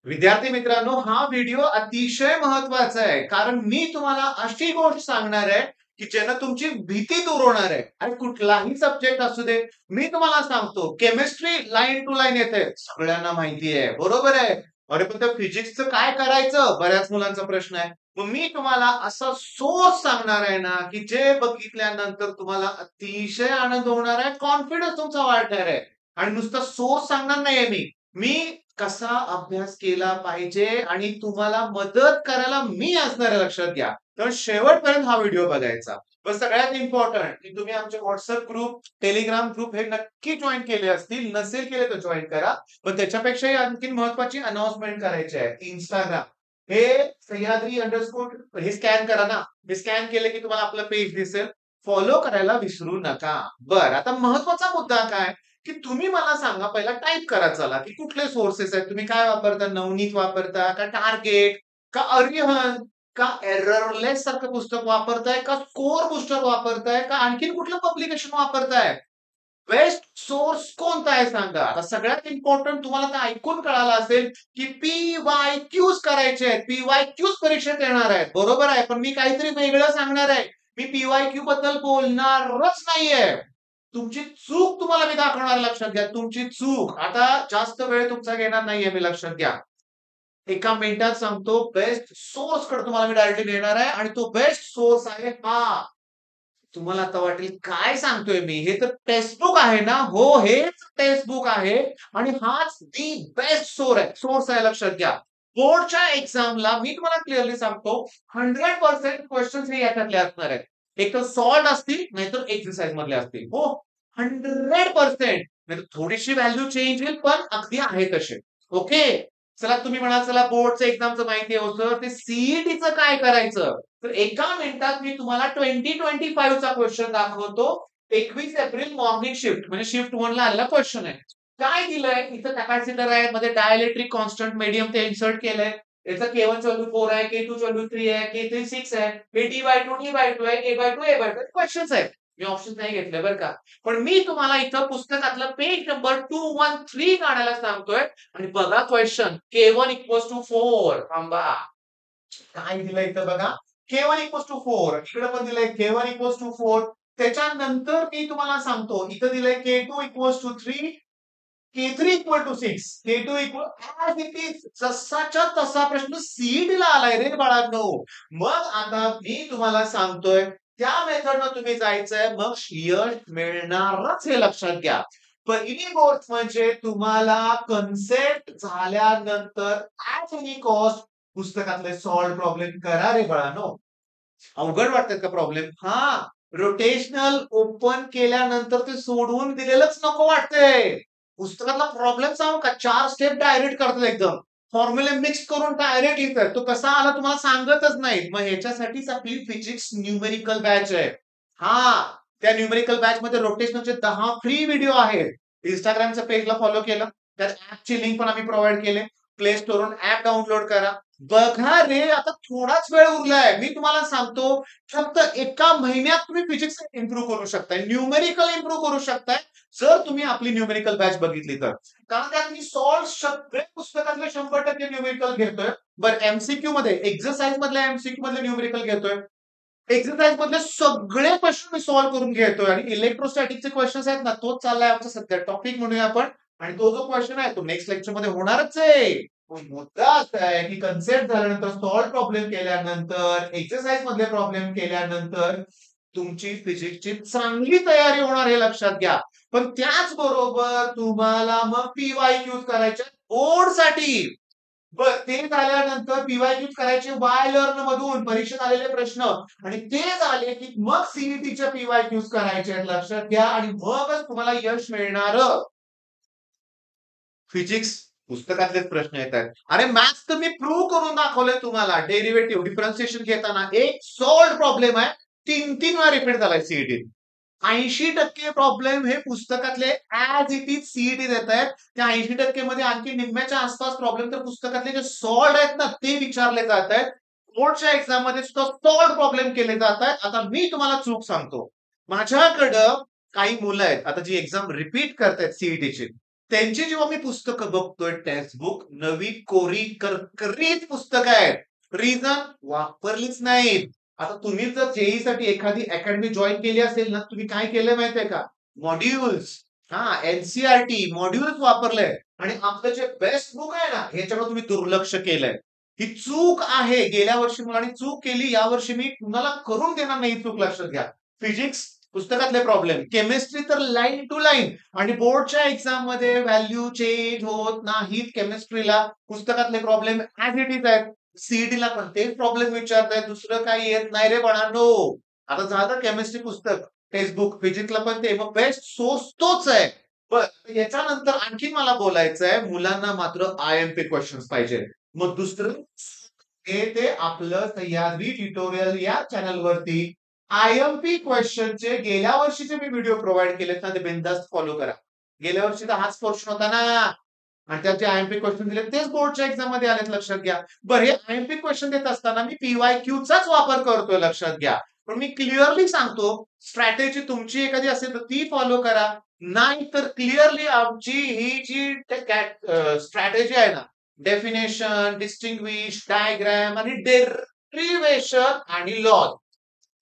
विद्यार्थी मित्रांनो, हा व्हिडिओ अतिशय महत्वाचा आहे. कारण मी तुम्हाला अशी गोष्ट सांगणार आहे, की ज्यानं तुमची भीती दूर होणार आहे. आणि कुठलाही सब्जेक्ट असू दे, मी तुम्हाला सांगतो केमिस्ट्री लाईन टू लाईन येते. सगळ्यांना माहिती आहे, बरोबर आहे. अरे पण त्या फिजिक्सचं काय करायचं? बऱ्याच मुलांचा प्रश्न आहे. मग मी तुम्हाला असा सोर्स सांगणार आहे ना, की जे बघितल्यानंतर तुम्हाला अतिशय आनंद होणार आहे, कॉन्फिडन्स तुमचा वाढणार आहे. आणि नुसता सोर्स सांगणार नाहीये मी कसा अभ्यास केला पाहिजे आणि तुम्हाला मदत करायला मी असणार आहे लक्षात घ्या. तर शेवटपर्यंत हा व्हिडिओ बघायचा. पण सगळ्यात इम्पोर्टंट की तुम्ही आमचे WhatsApp ग्रुप, Telegram ग्रुप हे नक्की जॉइन केले असतील. नसेल केले तर जॉइन करा. पण त्याच्यापेक्षाही आणखीन महत्त्वाची अनाउन्समेंट करायची आहे. Instagram हे सह्याद्री अंडरस्कोर हे स्कॅन करा ना. हे स्कॅन केले की तुम्हाला आपलं पेज दिसेल. फॉलो करायला विसरू नका. बरं, आता महत्त्वाचा मुद्दा काय? की तुम्ही मला सांगा पहिला टाइप करा चला, की कुठले सोर्सेस आहेत? तुम्ही काय वापरता? नवनीत वापरता का टार्गेट का अरिहंत का एररलेस सारखं पुस्तक वापरताय का स्कोर बूस्टर वापरताय का आणखीन कुठलं पब्लिकेशन वापरताय? बेस्ट सोर्स कोणता आहे सांगा? आता सगळ्यात इम्पोर्टंट तुम्हाला तर ऐकून कळालं असेल, की पी-वाय-क्यूज करायचे आहेत. पी-वाय-क्यूज परीक्षेत येणार आहेत. बरोबर आहे. पण मी काहीतरी वेगळं सांगणार आहे. मी पी-वाय-क्यू बद्दल बोलणारच नाहीये. तुमची चूक तुम्हाला मी दाखवणार लक्षात घ्या. तुमची चूक. आता जास्त वेळ तुमचा घेणार नाहीये मी लक्षात घ्या. एका मिनिटात सांगतो बेस्ट सोर्सकडे तुम्हाला मी डायरेक्टली नेणार आहे आणि तो बेस्ट सोर्स आहे हा. तुम्हाला आता वाटेल काय सांगतोय मी? हे तर टेक्स्टबुक आहे ना? हो, हेच टेक्स्टबुक आहे आणि हाच दी बेस्ट सोर्स आहे लक्षात घ्या. बोर्डच्या एक्झामला मी तुम्हाला क्लिअरली सांगतो 100% क्वेशन्स हे याच्यातले असणार आहेत. एक तर सॉल्व्ड असतील, नाहीतर एक्सरसाइज मधले असतील. हो, 100% नाहीतर थोडीशी व्हॅल्यू चेंज होईल, पण अगदी आहे तसे. ओके. चला तुम्ही म्हणाल चला बोर्डचं एक्झामचं माहिती आहे हो सर, ते सीईटीचं काय करायचं? तर एका मिनिटात मी तुम्हाला 2025 चा क्वेश्चन दाखवतो. 21 एप्रिल मॉर्निंग शिफ्ट म्हणजे शिफ्ट 1 ला आलेला क्वेश्चन आहे. काय दिलंय? इथं कॅपॅसिटर आहे, मध्ये डायइलेक्ट्रिक कॉन्स्टंट मीडियम ते इन्सर्ट केलंय. याचं K1 व्हॅल्यू 4 आहे, K2 व्हॅल्यू 3 आहे, K3 6 आहे, हे D/2 आहे, A/2 क्वेश्चन्स आहेत. मी ऑप्शन नाही घेतले बरं का. पण मी तुम्हाला इथं पुस्तकातलं पेज नंबर 213 काढायला सांगतोय आणि बघा क्वेश्चन K1 इक्वल्स टू 4 थांबा. काय दिलंय इथं बघा. K1 इक्वल्स टू 4 इकडे पण दिलंय K1 इक्वल्स टू 4 त्याच्यानंतर मी तुम्हाला सांगतो इथं दिलंय K2 equals to 3 K3 equal to 6 K2 equal as it is जसाच्या तसा प्रश्न सीईटीला आलाय रे बाळांनो. मग आता मी तुम्हाला सांगतोय त्या मेथडनं तुम्ही जायचंय मग यश मिळणारच हे लक्षात घ्या. पहिली गोष्ट म्हणजे तुम्हाला कन्सेप्ट झाल्यानंतर ॲट एनी कॉस्ट पुस्तकातले सॉल्व्ह प्रॉब्लेम करा रे बाळांनो. अवघड वाटतात का प्रॉब्लेम? हां, रोटेशनल ओपन केल्यानंतर ते सोडवून दिलेलंच नको वाटतंय. पुस्तकातला प्रॉब्लेम सांगू का? 4 स्टेप डायरेक्ट करतात एकदम. फॉर्म्युले मिक्स करून डायरेक्ट लिहितात. तो कसा आला तुम्हाला सांगतच नाहीत. मग ह्याच्यासाठीच आपली फिजिक्स न्यूमेरिकल बॅच आहे. हां, त्या न्यूमेरिकल बॅचमध्ये रोटेशनलचे 10 फ्री व्हिडिओ आहेत. Instagramच्या पेजला फॉलो केलं. त्यात ॲपची लिंक पण आम्ही प्रोव्हाईड केली. प्ले स्टोरवरून ॲप डाउनलोड करा. बघा रे, आता थोडाच वेळ उरलाय. मी तुम्हाला सांगतो, फक्त एका महिन्यात तुम्ही फिजिक्स इम्प्रूव्ह करू शकताय. न्यूमेरिकल इम्प्रूव्ह करू शकताय, जर तुम्ही आपली न्यूमेरिकल बॅच बघितली तर. कारण त्यात मी सॉल्व्ह सगळे पुस्तकातले 100% न्यूमेरिकल घेतोय. बरं एमसीक्यू मध्ये, एक्सरसाइज मधल्या एमसीक्यू मधले न्यूमेरिकल घेतोय. एक्सरसाइज मधले सगळे क्वेश्चन मी सॉल्व्ह करून घेतोय आणि इलेक्ट्रोस्टॅटिकचे क्वेश्चन्स आहेत ना, तोच चाललाय आमचा सध्या टॉपिक म्हणूया आपण. आणि तो जो क्वेश्चन आहे तो नेक्स्ट लेक्चर मध्ये होणारच आहे. पण मुद्दा असा आहे की कन्सेप्ट झाल्यानंतर सॉल्व्ह प्रॉब्लेम केल्यानंतर एक्सरसाइज मधले प्रॉब्लेम केल्यानंतर तुमची फिजिक्सची चांगली तयारी होणार हे लक्षात घ्या. पण त्याचबरोबर तुम्हाला मग पीवायक्यूज करायचे बोर्डसाठी. बरं ते झाल्यानंतर पीवायक्यूज करायचे वाय लर्न मधून परीक्षेत आलेले प्रश्न आणि ते झाले की मग सीईटीच्या पीवायक्यूज करायचे आहेत लक्षात घ्या आणि मगच तुम्हाला यश मिळणार. फिजिक्स पुस्तकातलेच प्रश्न येतात. अरे मॅथ्स तर मी प्रूव्ह करून दाखवलंय तुम्हाला. डेरिव्हेटिव्ह डिफरन्शिएशन घेताना एक सॉल्व्ड प्रॉब्लेम आहे. 3-3 वेळा रिपीट झालाय सीईटीत. 80% प्रॉब्लेम हे पुस्तकातले ॲज इट इज सीईटी देतायत. त्या 80% मध्ये आणखी निम्म्याच्या आसपास प्रॉब्लेम तर पुस्तकातले जे सॉल्व्ड आहेत ना ते विचारले जात आहेत. बोर्डच्या एक्झाम मध्ये सुद्धा सॉल्व्ड प्रॉब्लेम केले जात आहेत. आता मी तुम्हाला चूक सांगतो. माझ्याकडं काही मुलं आहेत आता जी एक्झाम रिपीट करतायत सीईटीची. त्यांची जेव्हा मी पुस्तकं बघतोय टेक्स्टबुक नवी कोरी करकरीत पुस्तकं आहेत. रिझन वापरलीच नाहीत. आता तुम्ही जर जेईई साठी एखादी अकॅडमी जॉइन केली असेल ना, तुम्ही काय केलंय माहितीये का? मॉड्यूल्स एनसीईआरटी मॉड्यूल्स वापरलंय आणि आपलं जे बेस्ट बुक आहे ना, ह्याच्याकडे तुम्ही दुर्लक्ष केलंय. ही चूक आहे. गेल्या वर्षी मुलांनी चूक केली. यावर्षी मी कुणाला करून देणार नाही ही चूक लक्षात घ्या. फिजिक्स पुस्तकातले प्रॉब्लेम, केमिस्ट्री तर लाईन टू लाईन आणि बोर्डच्या एक्झाम मध्ये व्हॅल्यू चेंज होत नाहीत केमिस्ट्रीला. पुस्तकातले प्रॉब्लेम ऍज इट इज आहेत. सीईटीला पण तेच प्रॉब्लेम विचारतायत. दुसरं काही येत नाही रे बाळांनो. आता झालं केमिस्ट्री पुस्तक, टेक्स्टबुक, फिजिक्सला पण ते. मग बेस्ट सोर्स तोच आहे. पण याच्यानंतर आणखी मला बोलायचं आहे, मुलांना मात्र आयएमपी क्वेश्चन्स पाहिजे. मग दुसरं ते आपलं सह्याद्री ट्युटोरियल या चॅनलवरती आयएमपी क्वेश्चनचे गेल्या वर्षीचे मी व्हिडिओ प्रोव्हाइड केलेत ना, ते बिनधास्त फॉलो करा. गेल्या वर्षी तर हाच पोर्शन होता ना आणि त्याचे आयएमपी क्वेश्चन दिले तेच बोर्डच्या एक्झाम मध्ये आलेत लक्षात घ्या. बरं, हे आयएमपी क्वेश्चन देत असताना मी पीवायक्यू चाच वापर करतोय लक्षात घ्या. पण मी क्लिअरली सांगतो, स्ट्रॅटेजी तुमची एखादी असेल तर ती फॉलो करा. नाही तर क्लिअरली आमची ही जी स्ट्रॅटेजी आहे ना, डेफिनेशन, डिस्टिंग्विश, डायग्राम आणि डेरिवेशन आणि लॉज.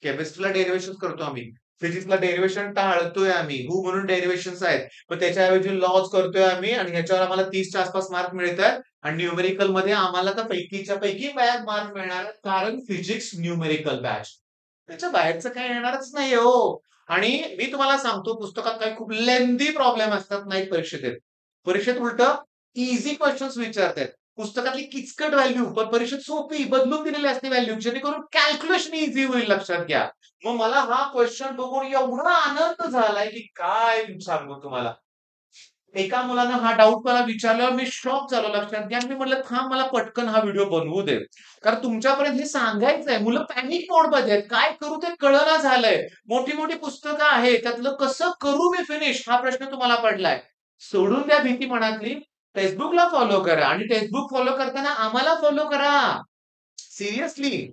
केमिस्ट्रीला डेरिवेशन करतो आम्ही, फिजिक्सला डेरिवेशन टाळतोय आम्ही, हू म्हणून डेरिवेशन्स आहेत. पण त्याच्याऐवजी लॉज करतोय आम्ही आणि ह्याच्यावर आम्हाला 30च्या आसपास मार्क मिळतात आणि न्यूमेरिकल मध्ये आम्हाला तर पैकीच्या पैकी मार्क मिळणार आहेत, कारण फिजिक्स न्यूमेरिकल बॅच. त्याच्या बाहेरचं काही येणारच नाही हो. आणि मी तुम्हाला सांगतो, पुस्तकात काही खूप लेंदी प्रॉब्लेम असतात, नाही परीक्षेत येत. परीक्षेत उलट इझी क्वेश्चन्स विचारतात. पुस्तकातली किचकट व्हॅल्यू पण परीक्षेत सोपी बदलून दिलेली असते व्हॅल्यू, जेणेकरून कॅल्क्युलेशन इझी होईल लक्षात घ्या. मग मला हा क्वेश्चन बघून एवढा आनंद झालाय की काय सांगू तुम्हाला. एका मुलानं हा डाऊट मला विचारल्यावर मी शॉक झालो लक्षात घ्या. मी म्हटलं थांब, मला पटकन हा व्हिडिओ बनवू दे, कारण तुमच्यापर्यंत हे सांगायचंय. मुलं पॅनिक मोड मध्ये आहेत, काय करू ते कळना झालंय. मोठी मोठी पुस्तकं आहेत, त्यातलं कसं करू मी फिनिश, हा प्रश्न तुम्हाला पडलाय. सोडून द्या भीती मनातली. टेक्स्टबुकला फॉलो करा आणि टेक्स्टबुक फॉलो करताना आम्हाला फॉलो करा. सिरियसली.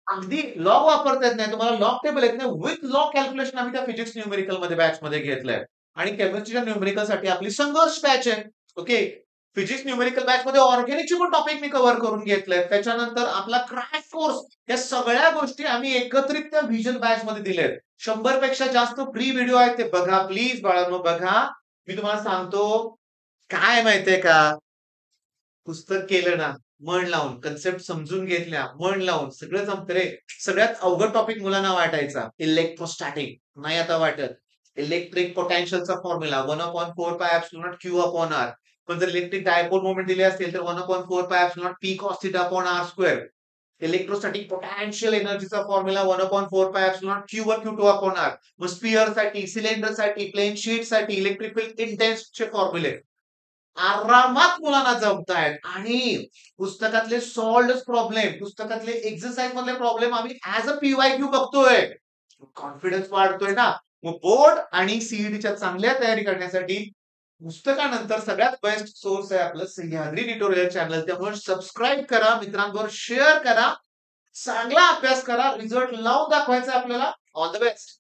अगदी लॉग वापरता येत नाही तुम्हाला, लॉग टेबल येत नाही, विथ लॉग कॅल्क्युलेशन आम्ही त्या फिजिक्स न्यूमेरिकल मध्ये बॅच मध्ये घेतलंय. आणि केमिस्ट्रीच्या न्यूमेरिकल साठी आपली संघर्ष बॅच आहे. ओके. फिजिक्स न्यूमेरिकल बॅच मध्ये ऑर्गॅनिकचे पण टॉपिक मी कव्हर करून घेतलंय. त्याच्यानंतर आपला क्रॅश कोर्स, या सगळ्या गोष्टी आम्ही एकत्रित त्या व्हिजन बॅच मध्ये दिलेत. 100 पेक्षा जास्त फ्री व्हिडिओ आहेत, ते बघा प्लीज बाळांनो, बघा. मी तुम्हाला सांगतो, काय माहितीये का, पुस्तक केलं ना मन लावून, कन्सेप्ट समजून घेतल्या मन लावून, सगळं जमतं रे. सगळ्यात अवघड टॉपिक मुलांना वाटायचा इलेक्ट्रोस्टॅटिक, नाही आता वाटत. Electric पोटेन्शियलचा formula 1/4 pi epsilon Q upon R. पण जर इलेक्ट्रिक डायपोल मोमेंट दिले असतील तर 1/4 pi epsilon P cos theta upon r square. Electrostatic potential एनर्जीचा फॉर्म्युला 1/4 पाय एप्सिलॉन क्यू वर क्यू टू अपॉन आर. मग स्पिअर साठी, सिलेंडर साठी, प्लेन शीट साठी इलेक्ट्रिक फील्ड इंटेन्सचे फॉर्म्युले आरामात मुलांना जमतायत. आणि पुस्तकातले सॉल्व्ड प्रॉब्लेम, पुस्तकातले एक्सरसाइज मधले प्रॉब्लेम आम्ही ऍज अ पीवायक्यू बघतोय. कॉन्फिडन्स वाढतोय ना. मग बोर्ड आणि सीईटीच्या चांगल्या तयारी करण्यासाठी पुस्तकानंतर सगळ्यात बेस्ट सोर्स आहे आपलं सह्याद्री ट्युटोरियल चॅनल. त्यामुळे सबस्क्राईब करा, मित्रांबरोबर शेअर करा, चांगला अभ्यास करा, रिझल्ट लावून दाखवायचा आपल्याला. All the best.